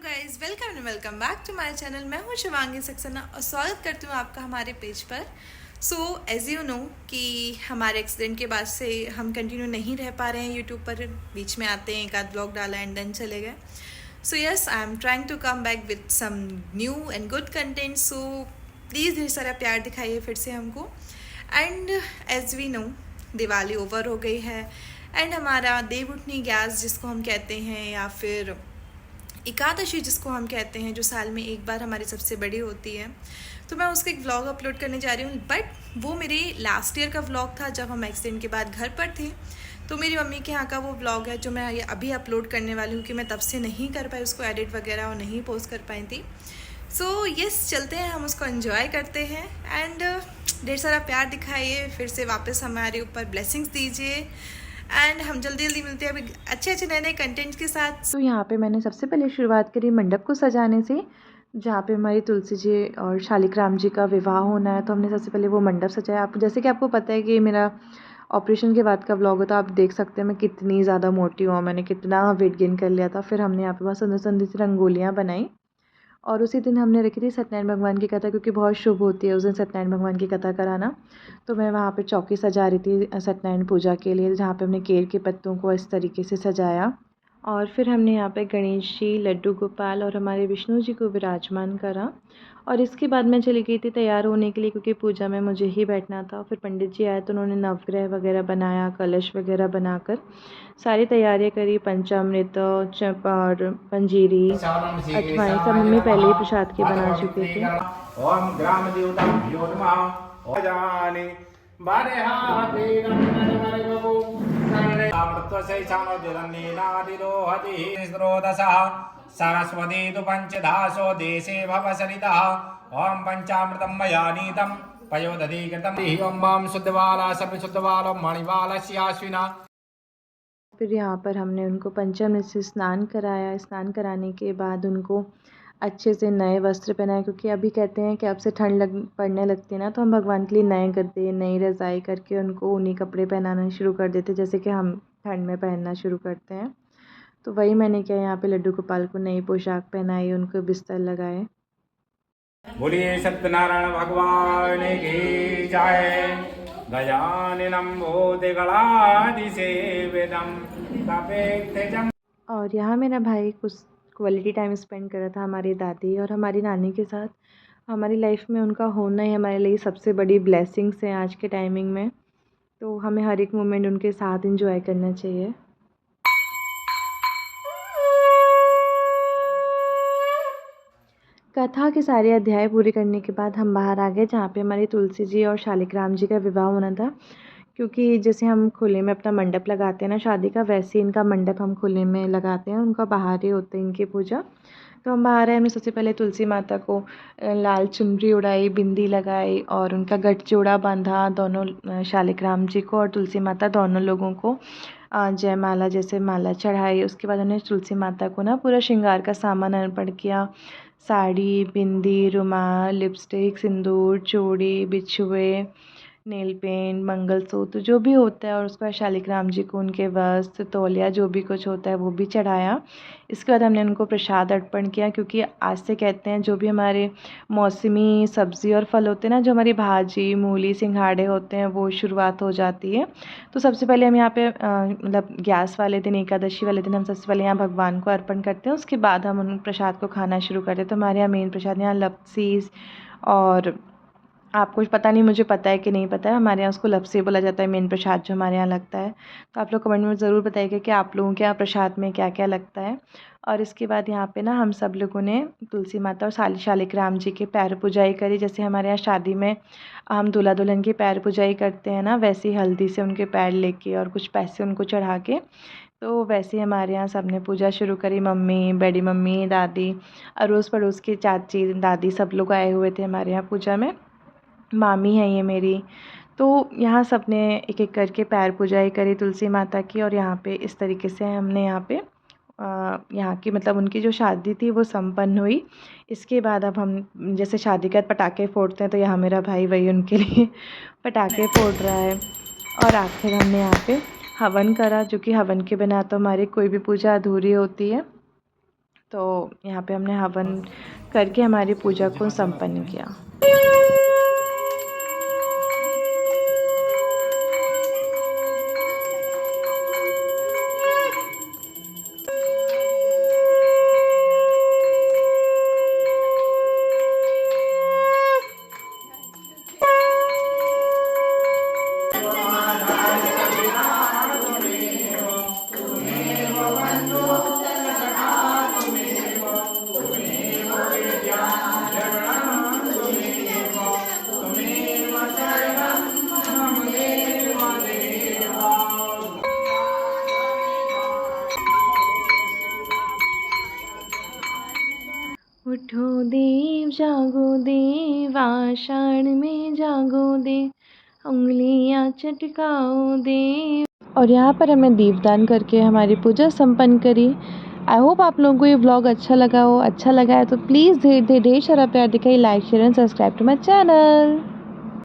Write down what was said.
Guys, welcome back to my channel. मैं हूं शिवांगी सक्सेना और स्वागत करती हूं आपका हमारे पेज पर। सो एज यू नो कि हमारे एक्सीडेंट के बाद से हम कंटिन्यू नहीं रह पा रहे हैं यूट्यूब पर। बीच में आते हैं, एक आध ब्लॉग डाला एंड देन चले गए। So yes, I am trying to come back with some new and good content. So please ढेर सारा प्यार दिखाइए फिर से हमको। And as we know, Diwali over हो गई है एंड हमारा देवउठनी ग्यारस जिसको हम कहते हैं, या फिर एकादशी जिसको हम कहते हैं, जो साल में एक बार हमारी सबसे बड़ी होती है, तो मैं उसका एक व्लॉग अपलोड करने जा रही हूँ। बट वो मेरे लास्ट ईयर का व्लॉग था जब हम एक्सीडेंट के बाद घर पर थे। तो मेरी मम्मी के यहाँ का वो व्लॉग है जो मैं ये अभी अपलोड करने वाली हूँ कि मैं तब से नहीं कर पाई उसको एडिट वगैरह और नहीं पोस्ट कर पाई थी। सो यस, चलते हैं, हम उसको एंजॉय करते हैं एंड ढेर सारा प्यार दिखाइए, फिर से वापस हमारे ऊपर ब्लेसिंग्स दीजिए एंड हम जल्दी जल्दी मिलते हैं अभी अच्छे नए नए कंटेंट के साथ। तो यहाँ पे मैंने सबसे पहले शुरुआत करी मंडप को सजाने से, जहाँ पे हमारी तुलसी जी और शालिग्राम जी का विवाह होना है। तो हमने सबसे पहले वो मंडप सजाया। आप जैसे कि आपको पता है कि मेरा ऑपरेशन के बाद का व्लॉग होता है, आप देख सकते हैं मैं कितनी ज़्यादा मोटी हूँ, मैंने कितना वेट गेन कर लिया था। फिर हमने यहाँ पे बहुत सुंदर सुंदर सी रंगोलियाँ बनाई और उसी दिन हमने रखी थी सत्यनारायण भगवान की कथा, क्योंकि बहुत शुभ होती है उस दिन सत्यनारायण भगवान की कथा कराना। तो मैं वहाँ पे चौकी सजा रही थी सत्यनारायण पूजा के लिए, जहाँ पे हमने केर के पत्तों को इस तरीके से सजाया। और फिर हमने यहाँ पे गणेश जी, लड्डू गोपाल और हमारे विष्णु जी को विराजमान करा। और इसके बाद मैं चली गई थी तैयार होने के लिए, क्योंकि पूजा में मुझे ही बैठना था। फिर पंडित जी आए तो उन्होंने नवग्रह वगैरह बनाया, कलश वगैरह बनाकर सारी तैयारियां करी। पंचामृत और पंजीरी, अठवाएं सब मम्मी पहले ही प्रसाद के बना चुके थे। ओम ग्राम देवताभ्यो नमः। ओजानि सरस्वती तु पंचधासो देशे भवसरितः। ओम पंचामृतं मया नीतं पयोदधि कृतं। ओम वाम शुद्धवाला सर्वशुद्धवालो मणिवालस्याश्विना। फिर यहाँ पर हमने उनको पंचामृत से स्नान कराया। स्नान कराने के बाद उनको अच्छे से नए वस्त्र पहनाए, क्योंकि अभी कहते हैं कि अब से ठंड पड़ने लगती है ना, तो हम भगवान के लिए नए गद्दे, नई रज़ाई करके उनको ऊनी कपड़े पहनाना शुरू कर देते, जैसे कि हम ठंड में पहनना शुरू करते हैं। तो वही मैंने किया, यहाँ पे लड्डू गोपाल को नई पोशाक पहनाई, उनको बिस्तर लगाए। बोलिए सत्यनारायण भगवान की जय। गजाननं भूतगणाधिसेवितं तपेक्षजं। और यहाँ मेरा भाई कुछ क्वालिटी टाइम स्पेंड कर रहा था हमारी दादी और हमारी नानी के साथ। हमारी लाइफ में उनका होना ही हमारे लिए सबसे बड़ी ब्लेसिंग्स है आज के टाइमिंग में। तो हमें हर एक मोमेंट उनके साथ एंजॉय करना चाहिए। कथा के सारे अध्याय पूरे करने के बाद हम बाहर आ गए, जहाँ पे हमारी तुलसी जी और शालिग्राम जी का विवाह होना था। क्योंकि जैसे हम खुले में अपना मंडप लगाते हैं ना शादी का, वैसे ही इनका मंडप हम खुले में लगाते हैं, उनका बाहर ही होता है इनकी पूजा। तो हम बाहर आए, हमने सबसे पहले तुलसी माता को लाल चुनरी उड़ाई, बिंदी लगाई और उनका गठजोड़ा बांधा दोनों, शालिग्राम जी को और तुलसी माता दोनों लोगों को जयमाला जैसे माला चढ़ाई। उसके बाद उन्हें तुलसी माता को ना पूरा श्रृंगार का सामान अर्पण किया। साड़ी, बिंदी, रुमाल, लिपस्टिक, सिंदूर, चूड़ी, बिछुए, नेल पेंट, मंगलसूत्र जो भी होता है, और उसके बाद शालिग्राम जी को उनके वस्त्र, तौलिया जो भी कुछ होता है वो भी चढ़ाया। इसके बाद हमने उनको प्रसाद अर्पण किया, क्योंकि आज से कहते हैं जो भी हमारे मौसमी सब्ज़ी और फल होते हैं ना, जो हमारी भाजी, मूली, सिंघाड़े होते हैं, वो शुरुआत हो जाती है। तो सबसे पहले हम यहाँ पे मतलब ग्यारस वाले दिन, एकादशी वाले दिन हम सबसे पहले यहाँ भगवान को अर्पण करते हैं। उसके बाद हम उन प्रसाद को खाना शुरू करते हैं। तो हमारे यहाँ मेन प्रसाद यहाँ लपसी, और आपको पता नहीं, मुझे पता है कि नहीं पता है, हमारे यहाँ उसको लपसी बोला जाता है, मेन प्रसाद जो हमारे यहाँ लगता है। तो आप लोग कमेंट में ज़रूर बताइएगा कि आप लोगों के यहाँ प्रसाद में क्या क्या लगता है। और इसके बाद यहाँ पे ना हम सब लोगों ने तुलसी माता और शालिग्राम जी के पैर पूजाई करी। जैसे हमारे यहाँ शादी में हम दूल्हा दुल्हन की पैर पूजाई करते हैं ना, वैसे ही हल्दी से उनके पैर लेके और कुछ पैसे उनको चढ़ा के, तो वैसे ही हमारे यहाँ सब ने पूजा शुरू करी। मम्मी, बड़ी मम्मी, दादी, अड़ोस पड़ोस की चाची, दादी, सब लोग आए हुए थे हमारे यहाँ पूजा में। मामी है ये मेरी। तो यहाँ सब ने एक एक करके पैर पूजाई करी तुलसी माता की। और यहाँ पे इस तरीके से हमने यहाँ पे यहाँ की मतलब उनकी जो शादी थी वो संपन्न हुई। इसके बाद अब हम जैसे शादी के बाद पटाखे फोड़ते हैं, तो यहाँ मेरा भाई वही उनके लिए पटाखे फोड़ रहा है। और आखिर हमने यहाँ पे हवन करा, जो कि हवन के बिना तो हमारी कोई भी पूजा अधूरी होती है। तो यहाँ पे हमने हवन करके हमारी पूजा को संपन्न किया। उठो देव जागो देव, आषाढ़ में जागो देव, उंगलियां चटकाओ देव। और यहाँ पर हमें दीपदान करके हमारी पूजा संपन्न करी। आई होप आप लोगों को ये व्लॉग अच्छा लगा हो। अच्छा लगा है तो प्लीज़ ढेर सारा प्यार दिखाइए, like share and subscribe to my channel.